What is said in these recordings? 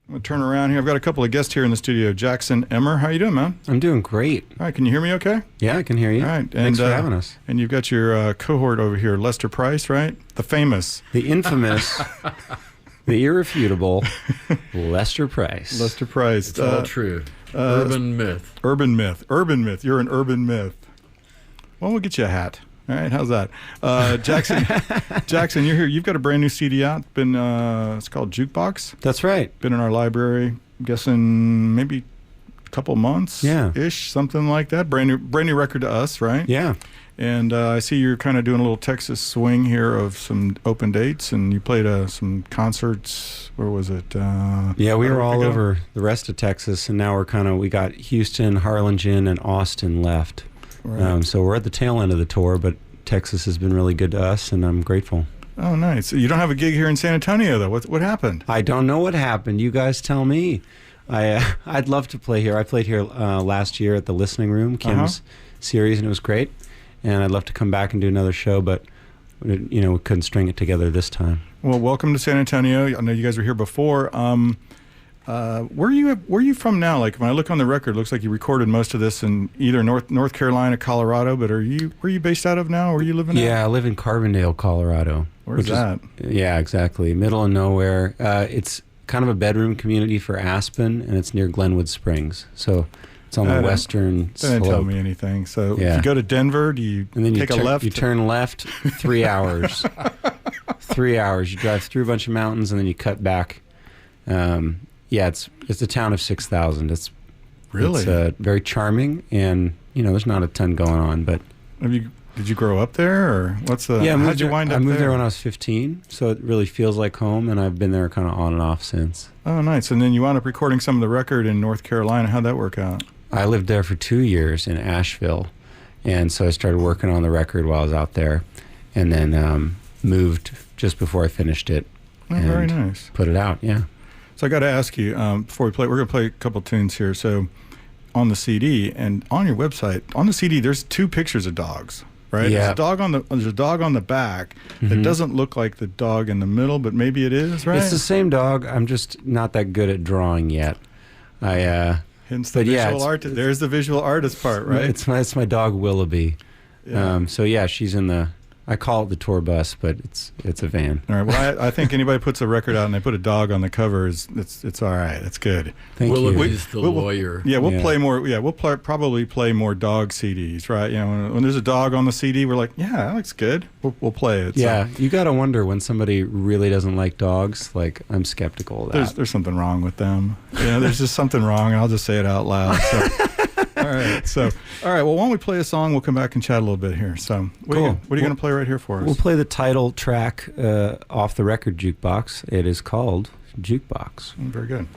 I'm going to turn around here. I've got a couple of guests here in the studio. Jackson Emmer, how you doing, man? I'm doing great. All right, can you hear me okay? Yeah, I can hear you. All right. Thanks for having us. And you've got your cohort over here, Lester Price, right? The famous. The infamous, the irrefutable Lester Price. Lester Price. It's all true. Urban myth. Urban myth. Urban myth. You're an urban myth. Well, we'll get you a hat. All right, how's that? Jackson, you're here. You've got a brand new CD out. It's called Jukebox. That's right. Been in our library, I'm guessing maybe a couple months, ish, something like that. Brand new record to us, right? Yeah. And I see you're kind of doing a little Texas swing here of some open dates, and you played some concerts. Where was it? Yeah, we were all over the rest of Texas, and now we got Houston, Harlingen, and Austin left. Right. So we're at the tail end of the tour, but Texas has been really good to us, and I'm grateful. Oh, nice. You don't have a gig here in San Antonio, though. What happened? I don't know what happened. You guys tell me. I'd love to play here. I played here last year at the Listening Room, Kim's series, and it was great. And I'd love to come back and do another show, but we couldn't string it together this time. Well, welcome to San Antonio. I know you guys were here before. Where are you from now? Like, when I look on the record, it looks like you recorded most of this in either North Carolina, Colorado. But where are you based out of now? Where are you living? Yeah, I live in Carbondale, Colorado. Where's that? Yeah, exactly, middle of nowhere. It's kind of a bedroom community for Aspen, and it's near Glenwood Springs. So it's on the western slope. That didn't tell me anything. So if you go to Denver, do you take a left? You turn left 3 hours. 3 hours. You drive through a bunch of mountains, and then you cut back. Yeah, it's a town of 6,000. It's very charming, and there's not a ton going on. But did you grow up there, or what's the? Yeah, how'd you wind up there? I moved there when I was 15, so it really feels like home, and I've been there kind of on and off since. Oh, nice. And then you wound up recording some of the record in North Carolina. How'd that work out? I lived there for 2 years in Asheville, and so I started working on the record while I was out there, and then moved just before I finished it. Oh, very nice. Put it out, yeah. So I got to ask you, before we play, we're going to play a couple tunes here. So on the CD and on your website, on the CD, there's 2 pictures of dogs, right? Yeah. There's a dog on the back that doesn't look like the dog in the middle, but maybe it is, right? It's the same dog. I'm just not that good at drawing yet. Hence the visual art. There's the visual artist part, right? It's my dog Willoughby. Yeah. So yeah, she's in the. I call it the tour bus, but it's a van. All right. Well, I think anybody puts a record out and they put a dog on the cover it's all right. It's good. Thank you. Willoughby's the lawyer. We'll play more. Yeah, we'll probably play more dog CDs, right? When there's a dog on the CD, we're like, yeah, that looks good. We'll play it. Yeah, you got to wonder when somebody really doesn't like dogs. Like, I'm skeptical of that. There's something wrong with them. There's just something wrong, and I'll just say it out loud. So. All right. Well, why don't we play a song? We'll come back and chat a little bit here. So, what are you going to play right here for us? We'll play the title track off the record Jukebox. It is called Jukebox. Very good.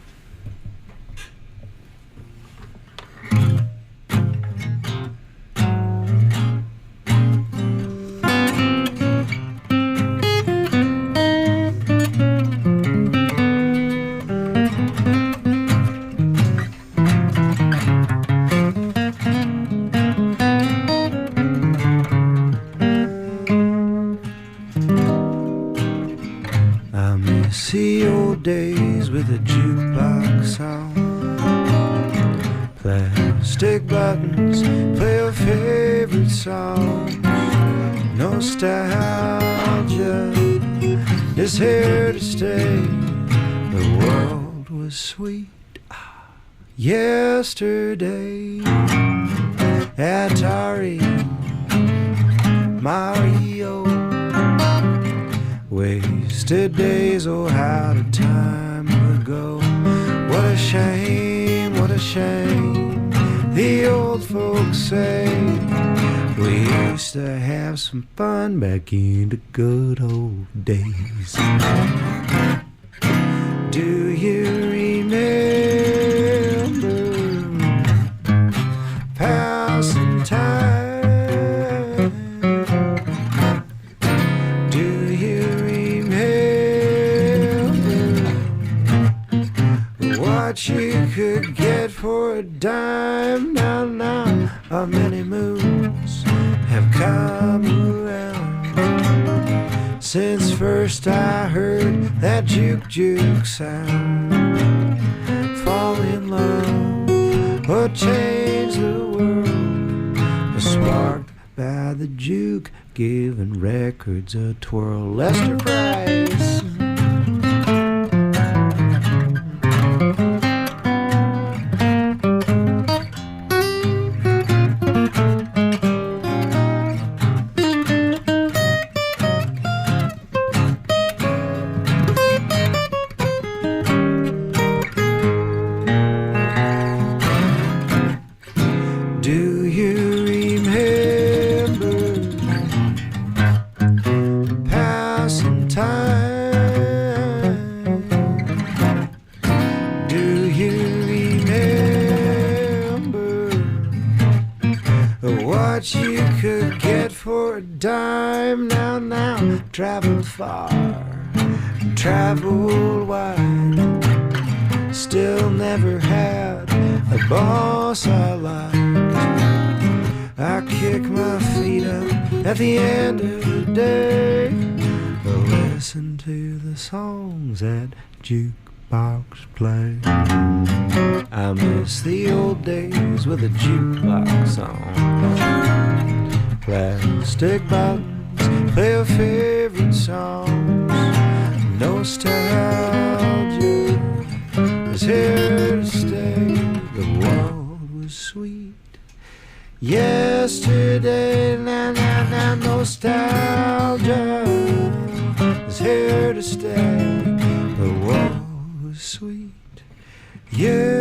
See old days with a jukebox on, plastic buttons, play your favorite songs. Nostalgia is here to stay. The world was sweet yesterday. Atari, Mario, wasted days, oh how the time would go. What a shame, what a shame, the old folks say. We used to have some fun back in the good old days. Do you remember passing time? What you could get for a dime. Now how many moons have come around since first I heard that juke sound? what changed the world was sparked by the juke, giving records a twirl. Lester Price. Do you remember passing time? Do you remember what you could get for a dime? Now, traveled far, traveled wide, still never had a boss I liked. I kick my feet up at the end of the day, listen to the songs that Jukebox play. I miss the old days with a jukebox on. Plastic buttons play your favorite songs. Nostalgia is here to stay. The world was sweet yesterday. Now, nostalgia is here to stay. The world was sweet yesterday.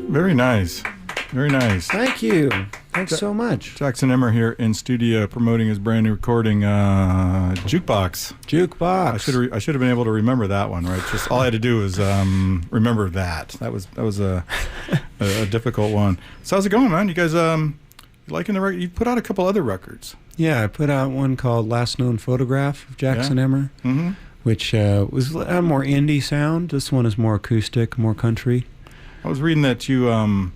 Very nice. Very nice. Thank you. Thanks so much. Jackson Emmer here in studio promoting his brand new recording, Jukebox. Jukebox. I should have been able to remember that one, right? Just all I had to do was remember that. That was a difficult one. So how's it going, man? You guys liking the record? You put out a couple other records. Yeah, I put out one called Last Known Photograph of Jackson Emmer, which was a more indie sound. This one is more acoustic, more country. I was reading that you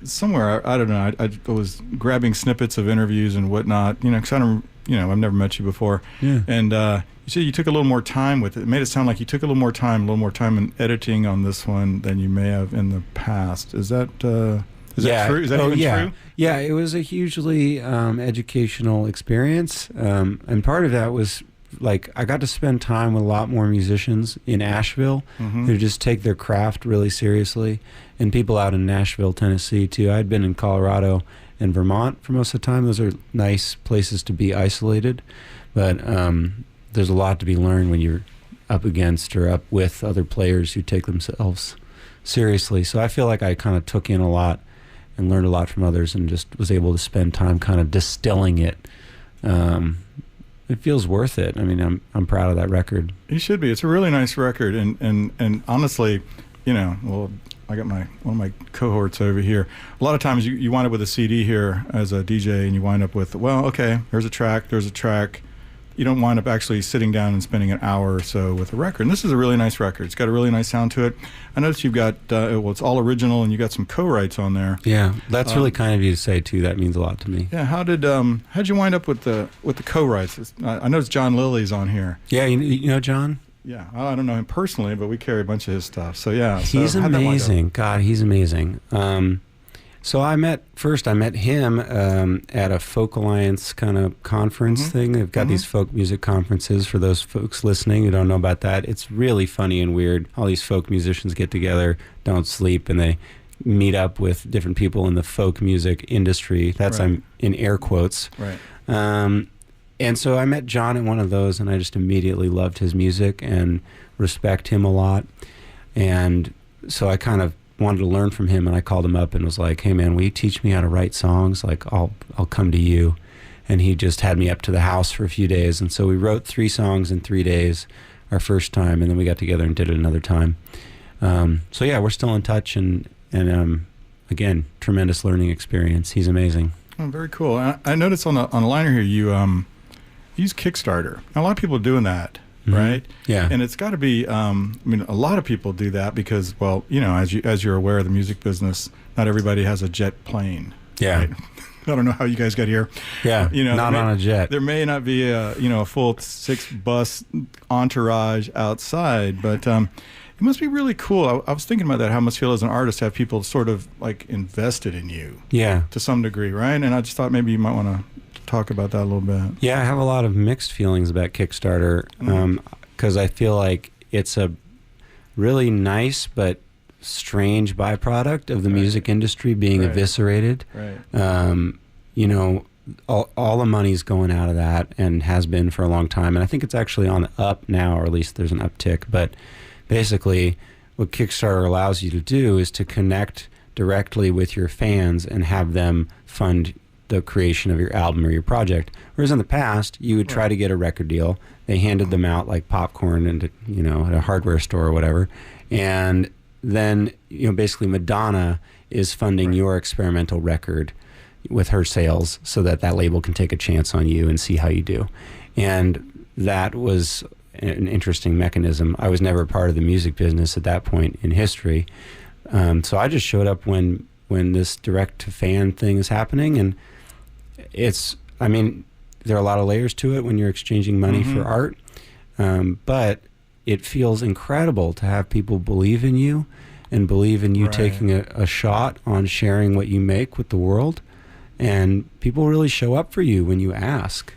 somewhere, I don't know, I was grabbing snippets of interviews and whatnot, because I've never met you before. Yeah. And you said you took a little more time with it. It made it sound like you took a little more time in editing on this one than you may have in the past. Is that true? Is that even true? Yeah, it was a hugely educational experience. And part of that was, like, I got to spend time with a lot more musicians in Asheville who just take their craft really seriously, and people out in Nashville, Tennessee, too. I'd been in Colorado and Vermont for most of the time. Those are nice places to be isolated, but there's a lot to be learned when you're up against or up with other players who take themselves seriously. So I feel like I kind of took in a lot and learned a lot from others and just was able to spend time kind of distilling it. It feels worth it. I mean, I'm proud of that record. You should be. It's a really nice record, and honestly, well, I got one of my cohorts over here. A lot of times you wind up with a CD here as a DJ, and you wind up with, well, okay, there's a track. You don't wind up actually sitting down and spending an hour or so with a record. And this is a really nice record. It's got a really nice sound to it. I noticed you've got, it's all original, and you got some co-writes on there. Yeah, that's really kind of you to say, too. That means a lot to me. Yeah, how'd you wind up with the co-writes? I noticed John Lilly's on here. Yeah, you know John? Yeah, I don't know him personally, but we carry a bunch of his stuff. So yeah, he's amazing. God, he's amazing. So I met him at a Folk Alliance kind of conference thing. They've got these folk music conferences for those folks listening who don't know about that. It's really funny and weird. All these folk musicians get together, don't sleep, and they meet up with different people in the folk music industry. That's I'm in air quotes. Right. And so I met John at one of those, and I just immediately loved his music and respect him a lot. And so I kind of wanted to learn from him, and I called him up and was like, hey man, will you teach me how to write songs? Like, I'll come to you. And he just had me up to the house for a few days, and so we wrote 3 songs in 3 days our first time, and then we got together and did it another time. So yeah, we're still in touch, and again, tremendous learning experience. He's amazing. Oh, very cool. I noticed on the liner here you use Kickstarter. Now, a lot of people are doing that. right? Yeah. And it's got to be, I mean, a lot of people do that because, well, you know, as you're aware of the music business, not everybody has a jet plane. Yeah. Right? I don't know how you guys got here. Yeah, you know, not on a jet. There may not be a full 6-bus entourage outside, but it must be really cool. I was thinking about that, how it must feel as an artist to have people sort of like invested in you. Yeah. To some degree, right? And I just thought maybe you might want to talk about that a little bit. Yeah, I have a lot of mixed feelings about Kickstarter because I feel like it's a really nice but strange byproduct of the music industry being eviscerated. Right. You know, all the money's going out of that and has been for a long time. And I think it's actually on the up now, or at least there's an uptick. But basically, what Kickstarter allows you to do is to connect directly with your fans and have them fund the creation of your album or your project. Whereas in the past, you would try to get a record deal. They handed them out like popcorn and, you know, at a hardware store or whatever. And then, you know, basically Madonna is funding your experimental record with her sales so that label can take a chance on you and see how you do. And that was an interesting mechanism. I was never part of the music business at that point in history. So I just showed up when this direct-to-fan thing is happening. And it's, I mean, there are a lot of layers to it when you're exchanging money for art. But it feels incredible to have people believe in you and believe in you taking a shot on sharing what you make with the world. And people really show up for you when you ask.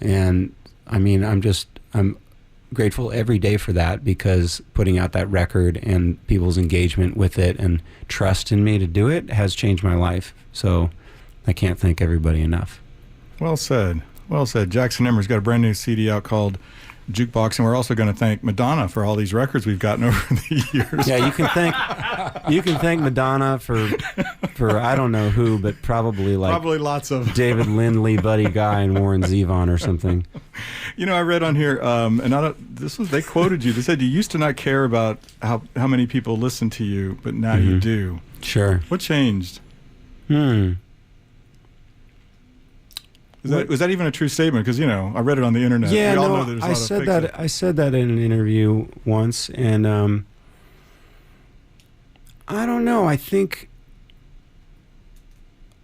And I mean, I'm grateful every day for that, because putting out that record and people's engagement with it and trust in me to do it has changed my life. So I can't thank everybody enough. Well said. Well said. Jackson Emmer's got a brand new CD out called Jukebox, and we're also going to thank Madonna for all these records we've gotten over the years. Yeah, you can thank Madonna for I don't know who, but probably lots of David Lindley, Buddy Guy, and Warren Zevon or something. You know, I read on here, and they quoted you. They said you used to not care about how many people listen to you, but now you do. Sure. What changed? Was that even a true statement? Because, you know, I read it on the internet. Yeah, we all know there's a lot of fake stuff. I said that in an interview once, and I don't know. I think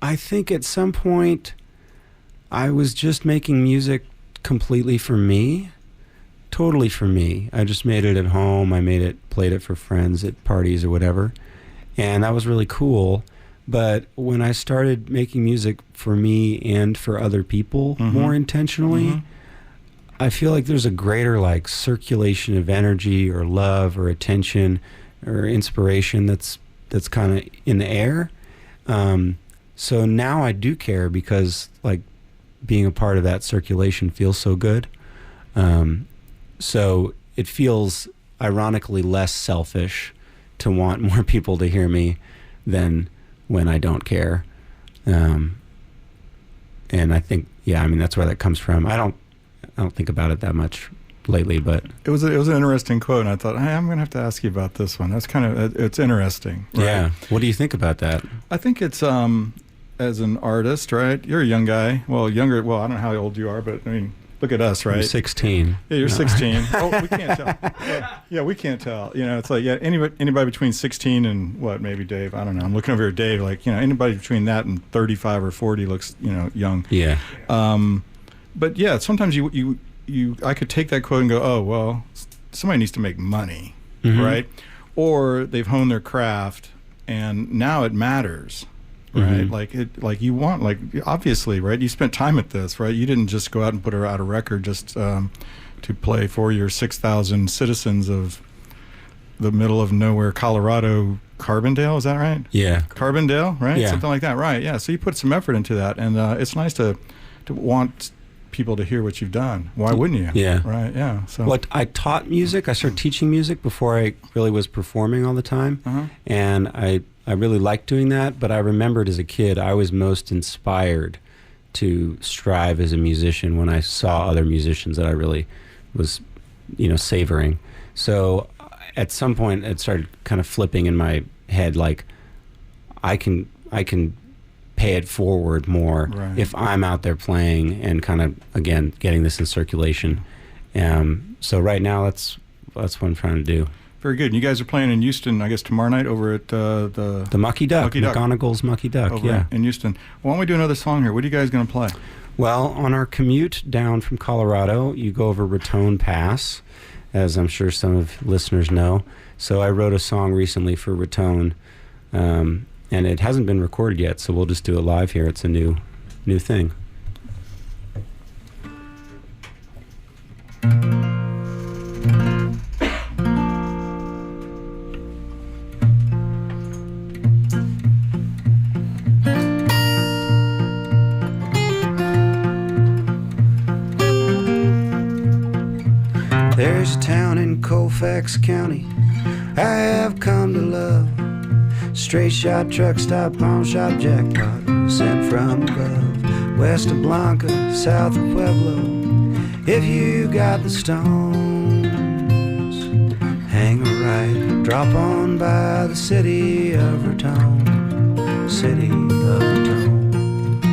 at some point I was just making music completely for me, totally for me. I just made it at home. Played it for friends at parties or whatever, and that was really cool. But when I started making music for me and for other people more intentionally, I feel like there's a greater like circulation of energy or love or attention or inspiration that's kind of in the air. So now I do care, because like being a part of that circulation feels so good. So it feels ironically less selfish to want more people to hear me than when I don't care. And I think, I mean, that's where that comes from. I don't think about it that much lately, but it was an interesting quote, and I thought, hey, I'm going to have to ask you about this one. That's it's interesting. Right? Yeah. What do you think about that? I think it's, as an artist, right? You're a young guy. Well, younger. Well, I don't know how old you are, but I mean, look at us, right? I'm 16. Yeah, you're 16. Oh, we can't tell. Yeah, we can't tell. You know, it's like, anybody between 16 and what, maybe Dave? I don't know. I'm looking over at Dave, like, you know, anybody between that and 35 or 40 looks, you know, young. Yeah. But yeah, sometimes I could take that quote and go, oh, well, somebody needs to make money, right? Or they've honed their craft and now it matters. Right, like you want, like, obviously, right? You spent time at this, right? You didn't just go out and put out a record just to play for your 6,000 citizens of the middle of nowhere, Colorado, Carbondale. Is that right? Yeah, Carbondale, right? Yeah, something like that, right? Yeah. So you put some effort into that, and it's nice to want people to hear what you've done. Why wouldn't you? Yeah. Right. Yeah. So. Well, I taught music. I started teaching music before I really was performing all the time, and I really liked doing that, but I remembered as a kid I was most inspired to strive as a musician when I saw other musicians that I really was, you know, savoring. So at some point it started kind of flipping in my head, like I can pay it forward more if I'm out there playing and kind of, again, getting this in circulation. So right now, that's what I'm trying to do. Very good. And you guys are playing in Houston, I guess, tomorrow night over at the Mucky Duck, Duck. McGonagall's Mucky Duck, over in Houston. Why don't we do another song here? What are you guys going to play? Well, on our commute down from Colorado, you go over Raton Pass, as I'm sure some of listeners know. So I wrote a song recently for Raton, and it hasn't been recorded yet, so we'll just do it live here. It's a new thing. There's a town in Colfax County I have come to love. Straight shot, truck stop, pawn shop, jackpot, sent from above. West of Blanca, south of Pueblo, if you got the stones, hang a right, drop on by the city of Raton, city of Raton.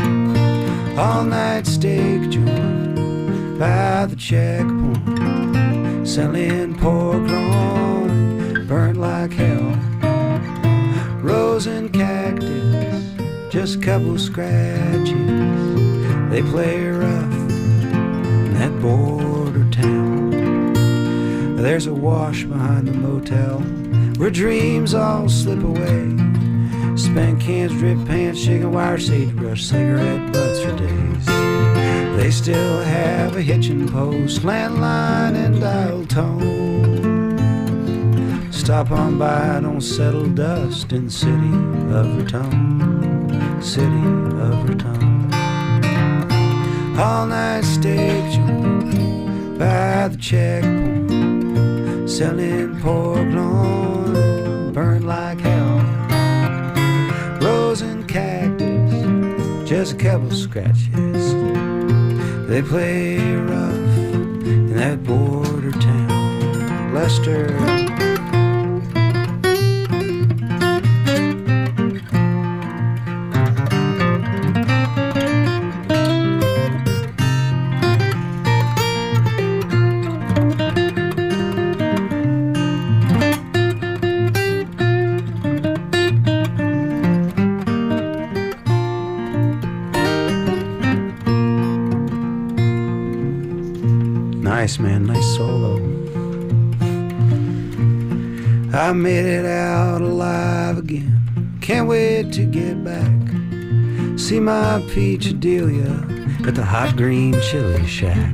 All night steak joint by the checkpoint, selling pork loin, burnt like hell. Rose and cactus, just a couple scratches. They play rough in that border town. There's a wash behind the motel where dreams all slip away. Spank cans, drip pants, chicken wire, sagebrush, cigarette butts for days. They still have a hitching post, landline and dial tone. Stop on by, don't settle dust in the city of Raton, city of Raton. All night steak joint by the checkpoint, selling pork loin, burnt like hell. Rose and cactus, just a couple scratches. They play rough in that border town, Lester. Nice, man, nice solo. I made it out alive again. Can't wait to get back. See my peachadelia at the hot green chili shack.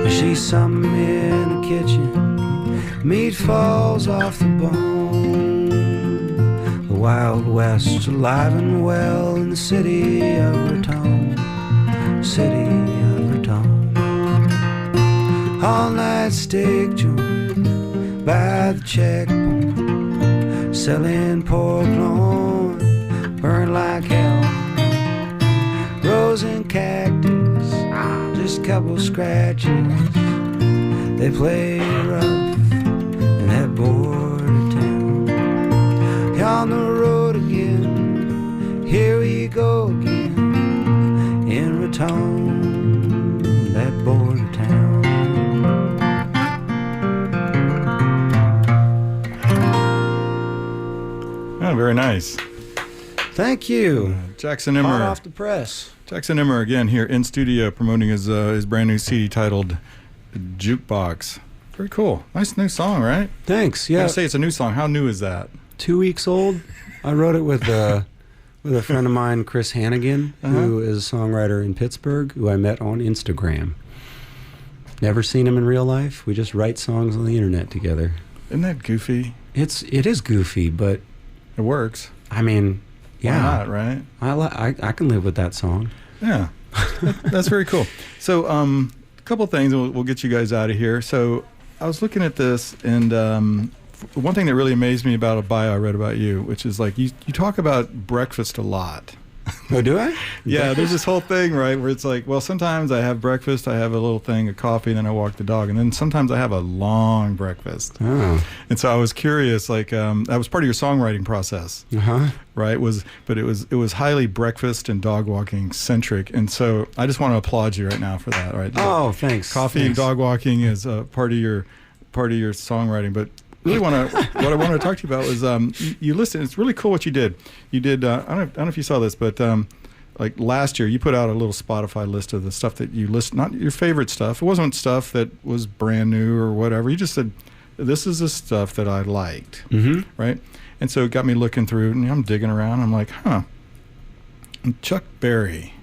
She's something in the kitchen. Meat falls off the bone. The Wild West alive and well in the city of Raton, city of Raton. All night steak joint by the checkpoint, selling pork loin, burnt like hell. Rose and cactus, just a couple scratches. They play rough in that border town. On the road again, here we go again, in Raton, that border town. Oh, very nice. Thank you. Jackson Emmer. Hot off the press. Jackson Emmer again here in studio promoting his brand new CD titled Jukebox. Very cool. Nice new song, right? Thanks. Yeah. Yeah. I say it's a new song. How new is that? 2 weeks old. I wrote it with a friend of mine, Chris Hannigan, who is a songwriter in Pittsburgh, who I met on Instagram. Never seen him in real life. We just write songs on the internet together. Isn't that goofy? It is goofy, but It works. I mean, yeah, Why not, right? I can live with that song. Yeah. That's very cool. So, a couple things, and we'll get you guys out of here. So, I was looking at this, and one thing that really amazed me about a bio I read about you, which is like you talk about breakfast a lot. Oh, do I? Yeah, there's this whole thing, right, where it's like, well, sometimes I have breakfast, I have a little thing of coffee, and then I walk the dog, and then sometimes I have a long breakfast. Oh. And so I was curious, like, that was part of your songwriting process, right? But it was highly breakfast and dog walking centric, and so I just want to applaud you right now for that, right? Oh, thanks. Coffee and dog walking is part of your songwriting, but really what I wanted to talk to you about was you listened. It's really cool what you did. You did I don't know if you saw this, but like last year you put out a little Spotify list of the stuff that you list, not your favorite stuff. It wasn't stuff that was brand new or whatever. You just said this is the stuff that I liked, right? And so it got me looking through, and I'm digging around. I'm like, huh. And Chuck Berry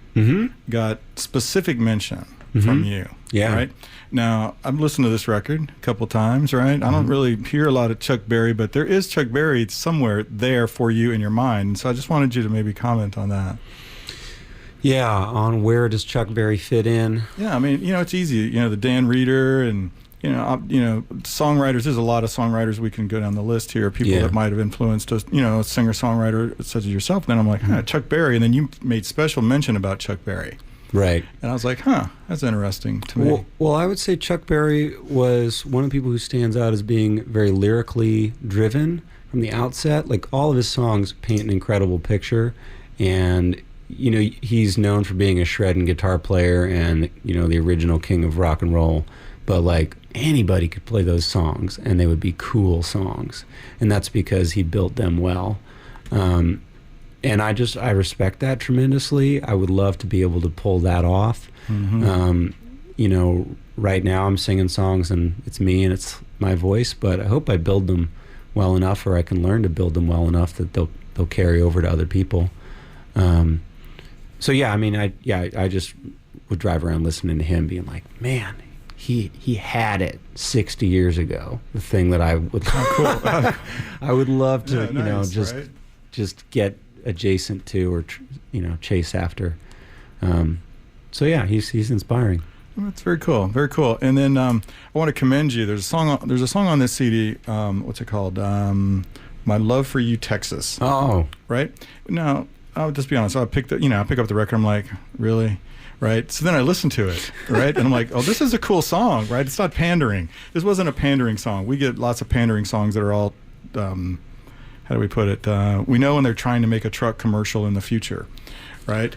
got specific mention from you, right? Now, I've listened to this record a couple times, right? I don't really hear a lot of Chuck Berry, but there is Chuck Berry somewhere there for you in your mind. So I just wanted you to maybe comment on that. Yeah, on where does Chuck Berry fit in? Yeah, I mean, it's easy. The Dan Reeder and, songwriters. There's a lot of songwriters we can go down the list here, people that might have influenced us, a singer-songwriter such as yourself. Then I'm like, Chuck Berry. And then you made special mention about Chuck Berry. Right. And I was like, that's interesting to me. Well, I would say Chuck Berry was one of the people who stands out as being very lyrically driven from the outset. Like, all of his songs paint an incredible picture. And, he's known for being a shredding guitar player and, the original king of rock and roll. But, like, anybody could play those songs, and they would be cool songs. And that's because he built them well. And I respect that tremendously. I would love to be able to pull that off. Right now I'm singing songs and it's me and it's my voice, but I hope I build them well enough, or I can learn to build them well enough that they'll carry over to other people. I just would drive around listening to him being like, man, he had it 60 years ago. The thing that I would I would love to, just get adjacent to or chase after. He's inspiring. Well, that's very cool, very cool. And then I want to commend you. There's a song on this CD. What's it called? My Love for You, Texas. Oh, right. Now I'll just be honest. I pick up the record. I'm like, really? Right. So then I listen to it, right, and I'm like, oh, this is a cool song, right? It's not pandering. This wasn't a pandering song. We get lots of pandering songs that are all how do we put it? We know when they're trying to make a truck commercial in the future, right?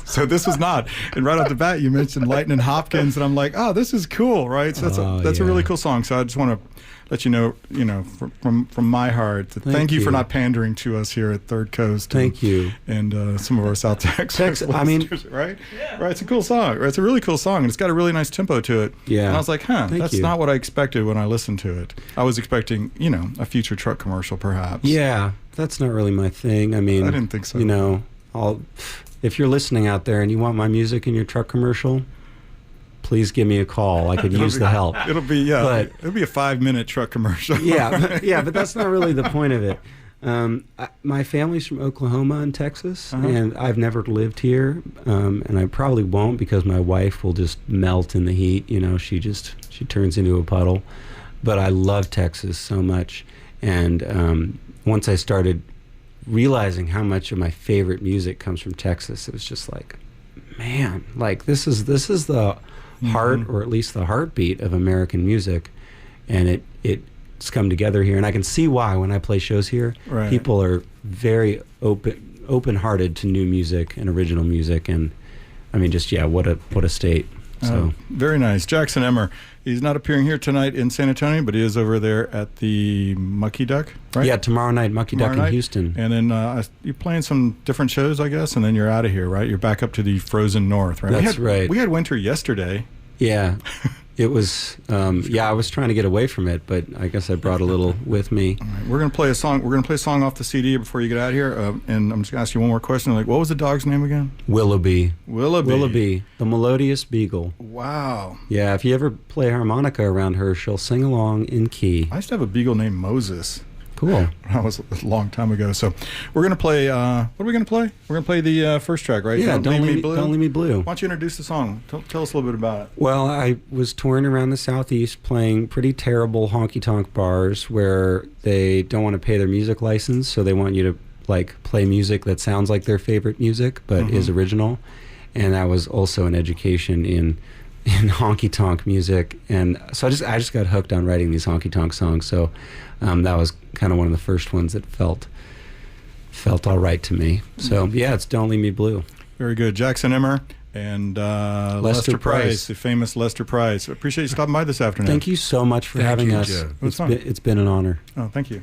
So this was not. And right off the bat, you mentioned Lightning Hopkins, and I'm like, oh, this is cool, right? So that's a really cool song. So I just want to let you know, from my heart, thank you for not pandering to us here at Third Coast. Thank you. And some of our South Texas. I mean, right? Yeah. Right. It's a cool song. Right? It's a really cool song, and it's got a really nice tempo to it. Yeah. And I was like, that's not what I expected when I listened to it. I was expecting, a future truck commercial, perhaps. Yeah, that's not really my thing. I mean, I didn't think so. If you're listening out there and you want my music in your truck commercial, please give me a call. I could use the help. It'll be it'll be a 5-minute truck commercial. but that's not really the point of it. My family's from Oklahoma and Texas, and I've never lived here, and I probably won't because my wife will just melt in the heat. She turns into a puddle. But I love Texas so much, and once I started realizing how much of my favorite music comes from Texas, it was just like, man, like this is the heart, or at least the heartbeat of American music, and it's come together here. And I can see why when I play shows here, people are very open-hearted to new music and original music, and I mean, just what a state. So very nice. Jackson Emmer. He's not appearing here tonight in San Antonio, but he is over there at the Mucky Duck, right? Yeah, tomorrow night, Mucky Duck in Houston. And then you're playing some different shows, I guess, and then you're out of here, right? You're back up to the frozen north, right? That's right. We had winter yesterday. Yeah. It was, I was trying to get away from it, but I guess I brought a little with me. All right, we're going to play a song. We're going to play a song off the CD before you get out of here. And I'm just going to ask you one more question. Like, what was the dog's name again? Willoughby. Willoughby, the melodious beagle. Wow. Yeah, if you ever play harmonica around her, she'll sing along in key. I used to have a beagle named Moses. Cool. That was a long time ago. So we're going to play, what are we going to play? We're going to play the first track, right? Yeah, Don't Leave Me Blue. Why don't you introduce the song? Tell us a little bit about it. Well, I was touring around the Southeast playing pretty terrible honky-tonk bars where they don't want to pay their music license, so they want you to like play music that sounds like their favorite music but is original, and that was also an education in honky tonk music. And so I just got hooked on writing these honky tonk songs. So that was kind of one of the first ones that felt all right to me. So yeah, it's Don't Leave Me Blue. Very good. Jackson Emmer and Lester Price, the famous Lester Price. I appreciate you stopping by this afternoon. Thank you so much for having us. Joe. It was fun. It's been an honor. Oh, thank you.